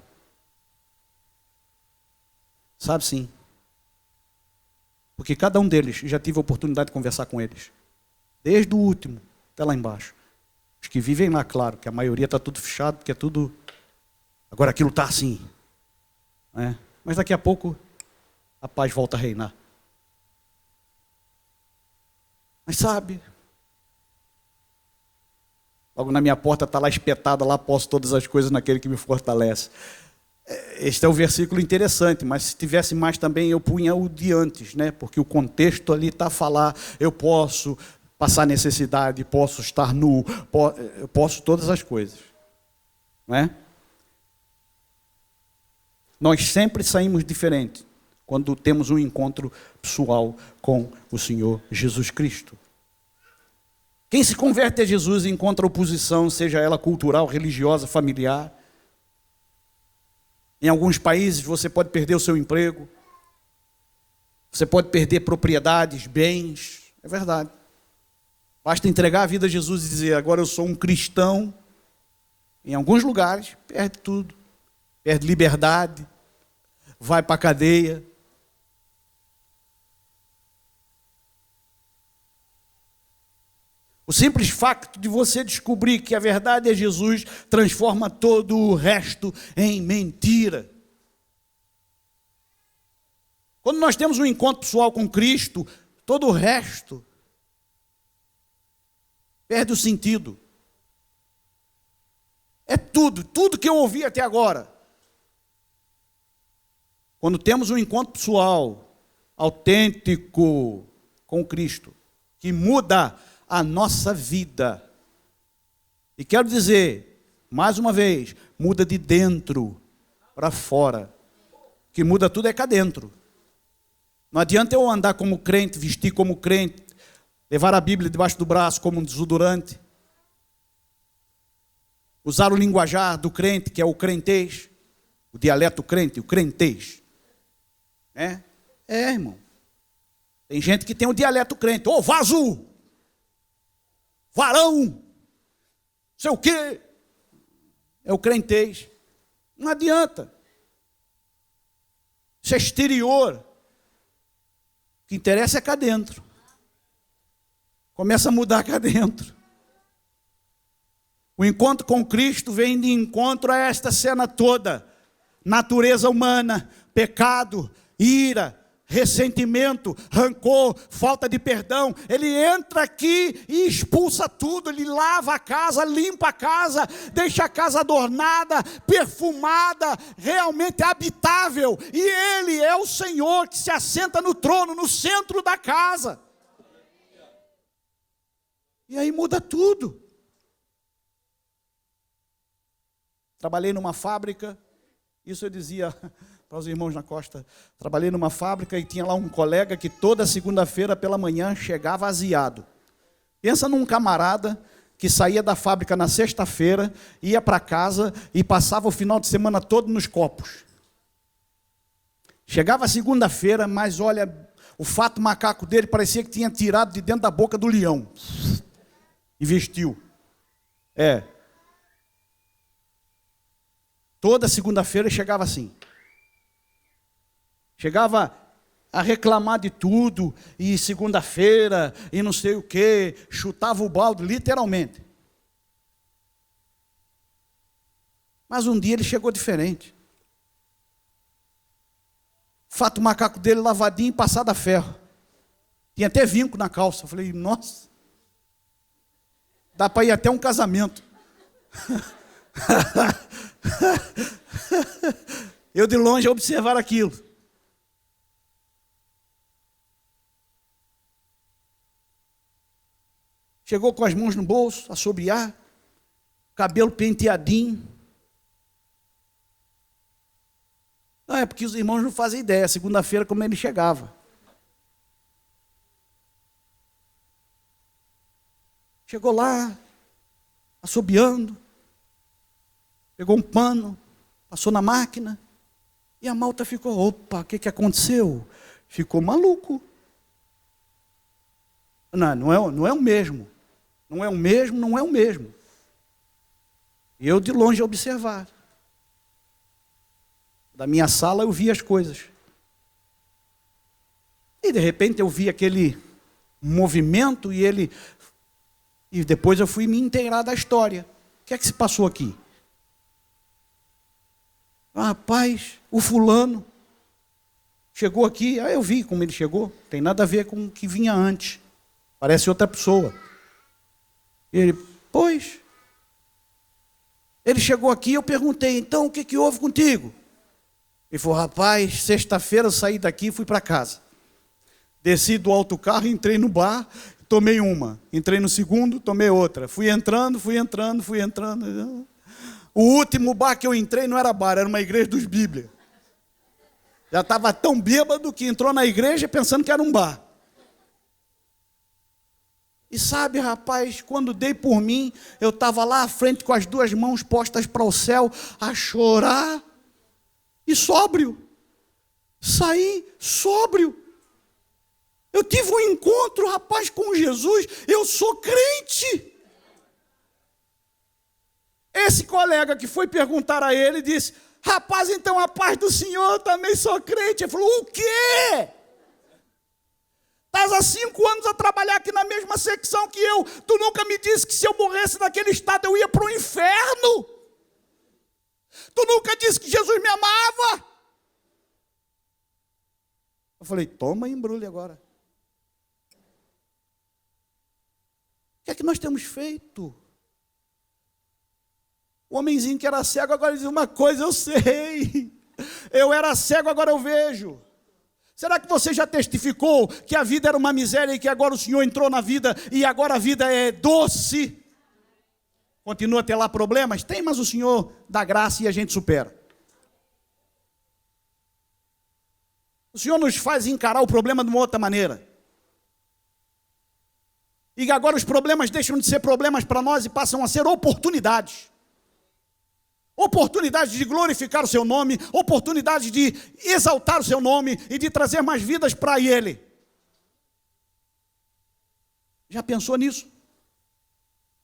Sabe sim. Porque cada um deles, já tive a oportunidade de conversar com eles. Desde o último, até lá embaixo. Os que vivem lá, claro, que a maioria está tudo fechado, porque é tudo... Agora aquilo está assim. Né? Mas daqui a pouco, a paz volta a reinar. Mas sabe, logo na minha porta está lá espetada, lá posso todas as coisas naquele que me fortalece. Este é um versículo interessante, mas se tivesse mais também eu punha o de antes, né? Porque o contexto ali está a falar, eu posso passar necessidade, posso estar nu, posso todas as coisas. Não é? Nós sempre saímos diferentes quando temos um encontro pessoal com o Senhor Jesus Cristo. Quem se converte a Jesus encontra oposição, seja ela cultural, religiosa, familiar. Em alguns países você pode perder o seu emprego, você pode perder propriedades, bens, é verdade. Basta entregar a vida a Jesus e dizer, agora eu sou um cristão. Em alguns lugares, perde tudo, perde liberdade, vai para a cadeia. O simples facto de você descobrir que a verdade é Jesus transforma todo o resto em mentira. Quando nós temos um encontro pessoal com Cristo, todo o resto perde o sentido. É tudo que eu ouvi até agora. Quando temos um encontro pessoal, autêntico com Cristo, que muda a nossa vida. E quero dizer, mais uma vez, muda de dentro para fora. O que muda tudo é cá dentro. Não adianta eu andar como crente, vestir como crente, levar a Bíblia debaixo do braço como um desodorante, usar o linguajar do crente, que é o crentez, o dialeto crente, o crentez. Irmão. Tem gente que tem o dialeto crente. Ô, vaso! Varão, sei o quê, é o crentez. Não adianta. Isso é exterior. O que interessa é cá dentro. Começa a mudar cá dentro. O encontro com Cristo vem de encontro a esta cena toda. Natureza humana, pecado, ira, ressentimento, rancor, falta de perdão. Ele entra aqui e expulsa tudo. Ele lava a casa, limpa a casa, deixa a casa adornada, perfumada, realmente habitável. E Ele é o Senhor que se assenta no trono, no centro da casa. E aí muda tudo. Trabalhei numa fábrica, isso eu dizia para os irmãos na costa. Trabalhei numa fábrica e tinha lá um colega que toda segunda-feira pela manhã chegava aziado. Pensa num camarada que saía da fábrica na sexta-feira, ia para casa e passava o final de semana todo nos copos. Chegava segunda-feira, mas olha, o fato macaco dele parecia que tinha tirado de dentro da boca do leão. E vestiu. Toda segunda-feira chegava assim. Chegava a reclamar de tudo, e segunda-feira, e não sei o quê, chutava o balde, literalmente. Mas um dia ele chegou diferente. Fato macaco dele lavadinho e passado a ferro. Tinha até vinco na calça. Eu falei, nossa, dá para ir até um casamento. Eu de longe a observar aquilo. Chegou com as mãos no bolso, assobiar, cabelo penteadinho. Não, é porque os irmãos não fazem ideia, segunda-feira como ele chegava. Chegou lá, assobiando, pegou um pano, passou na máquina, e a malta ficou, opa, o que aconteceu? Ficou maluco. Não é o mesmo. Não é o mesmo. E eu de longe a observar. Da minha sala eu via as coisas. E de repente eu vi aquele movimento e depois eu fui me inteirar da história. O que é que se passou aqui? Rapaz, o fulano chegou aqui, eu vi como ele chegou, tem nada a ver com o que vinha antes. Parece outra pessoa. Ele, pois. Ele chegou aqui, eu perguntei, então o que houve contigo? Ele falou, rapaz, sexta-feira eu saí daqui e fui para casa. Desci do autocarro, entrei no bar, tomei uma. Entrei no segundo, tomei outra. Fui entrando. O último bar que eu entrei não era bar, era uma igreja dos Bíblia. Já estava tão bêbado que entrou na igreja pensando que era um bar. E sabe, rapaz, quando dei por mim, eu estava lá à frente com as duas mãos postas para o céu, a chorar, e sóbrio. Saí sóbrio. Eu tive um encontro, rapaz, com Jesus, eu sou crente. Esse colega que foi perguntar a ele, disse, rapaz, então a paz do Senhor, eu também sou crente. Ele falou, o quê? Estás há 5 anos a trabalhar aqui na mesma secção que eu. Tu nunca me disse que se eu morresse naquele estado eu ia para o inferno. Tu nunca disse que Jesus me amava. Eu falei, toma embrulho agora. O que é que nós temos feito? O homenzinho que era cego agora diz uma coisa, eu sei. Eu era cego, agora eu vejo. Será que você já testificou que a vida era uma miséria e que agora o Senhor entrou na vida e agora a vida é doce? Continua a ter lá problemas? Tem, mas o Senhor dá graça e a gente supera. O Senhor nos faz encarar o problema de uma outra maneira. E agora os problemas deixam de ser problemas para nós e passam a ser oportunidades. Oportunidade de glorificar o seu nome, oportunidade de exaltar o seu nome e de trazer mais vidas para Ele. Já pensou nisso?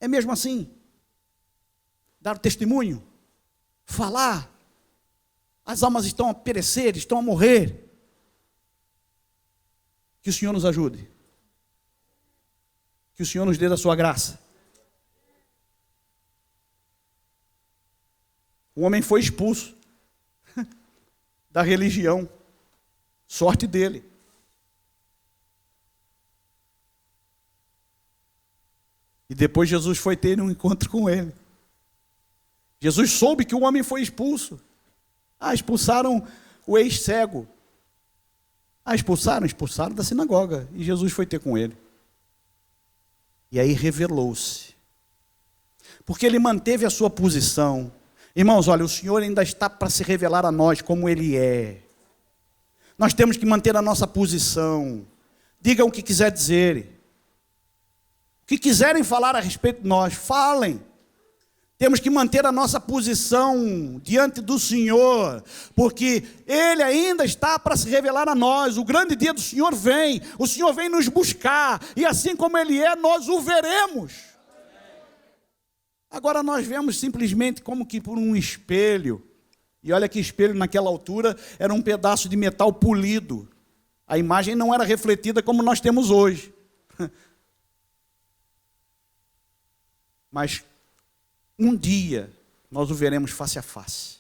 É mesmo assim? Dar testemunho? Falar? As almas estão a perecer, estão a morrer. Que o Senhor nos ajude. Que o Senhor nos dê da sua graça. O homem foi expulso da religião. Sorte dele. E depois Jesus foi ter um encontro com ele. Jesus soube que o homem foi expulso. Expulsaram o ex-cego. Expulsaram da sinagoga. E Jesus foi ter com ele. E aí revelou-se. Porque ele manteve a sua posição. Irmãos, olha, o Senhor ainda está para se revelar a nós como Ele é. Nós temos que manter a nossa posição. Digam o que quiser dizer. O que quiserem falar a respeito de nós, falem. Temos que manter a nossa posição diante do Senhor, porque Ele ainda está para se revelar a nós. O grande dia do Senhor vem, o Senhor vem nos buscar, e assim como Ele é, nós o veremos. Agora nós vemos simplesmente como que por um espelho, e olha que espelho naquela altura era um pedaço de metal polido. A imagem não era refletida como nós temos hoje. Mas um dia nós o veremos face a face.